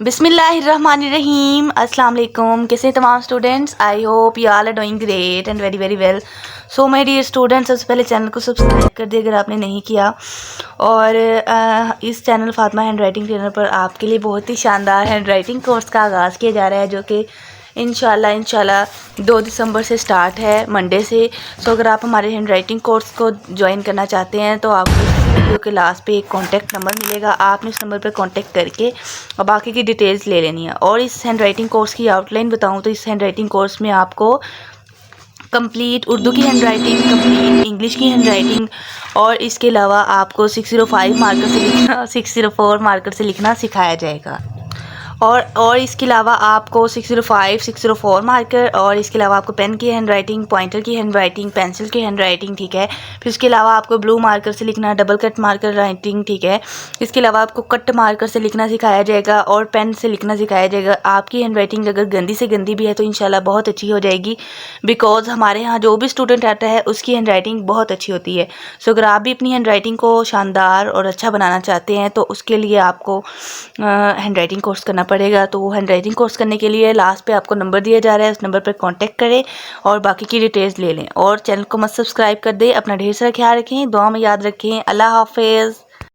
बिस्मिल्लाहिर्रहमानिर्रहीम अस्सलाम वालेकुम। कैसे हैं तमाम students? I hope you all are doing great and very very well. So my dear students, सबसे पहले चैनल को सब्सक्राइब कर दिए अगर आपने नहीं किया। और इस channel Fatima hand writing trainer पर आपके लिए बहुत ही शानदार हैंड राइटिंग कोर्स का आगाज़ किया जा रहा है, जो कि इंशाल्लाह 2 दिसंबर से स्टार्ट है, मंडे से। सो अगर आप हमारे हैंड राइटिंग कोर्स को ज्वाइन करना चाहते हैं तो आपको इस वीडियो के लास्ट पे एक कॉन्टैक्ट नंबर मिलेगा। आपने इस नंबर पर कॉन्टैक्ट करके और बाकी की डिटेल्स ले लेनी है। और इस हैंड राइटिंग कोर्स की आउटलाइन बताऊं तो इस हैंड राइटिंग कोर्स में आपको कंप्लीट उर्दू की हैंड राइटिंग, कंप्लीट इंग्लिश की हैंड राइटिंग और इसके अलावा आपको 605 मार्कर से लिखना, 604 मार्कर से लिखना सिखाया जाएगा। और इसके अलावा आपको 605, 604 मार्कर और इसके अलावा आपको पेन की हैंड राइटिंग, पॉइंटर की हैंड राइटिंग, पेंसिल की हैंड राइटिंग, ठीक है। फिर उसके अलावा आपको ब्लू मार्कर से लिखना, डबल कट मार्कर राइटिंग, ठीक है। इसके अलावा आपको कट मार्कर से लिखना सिखाया जाएगा और पेन से लिखना सिखाया जाएगा। आपकी हैंड राइटिंग अगर गंदी से गंदी भी है तो इंशाल्लाह बहुत अच्छी हो जाएगी, बिकॉज हमारे यहाँ जो भी स्टूडेंट आता है उसकी हैंड राइटिंग बहुत अच्छी होती है। सो अगर आप भी अपनी हैंड राइटिंग को शानदार और अच्छा बनाना चाहते हैं तो उसके लिए आपको हैंड राइटिंग कोर्स करना पड़ेगा। तो हैंड राइटिंग कोर्स करने के लिए लास्ट पे आपको नंबर दिया जा रहा है, उस नंबर पर कांटेक्ट करें और बाकी की डिटेल्स ले लें। और चैनल को मत सब्सक्राइब कर दें। अपना ढेर सारा ख्याल रखें, दुआ में याद रखें। अल्लाह हाफिज़।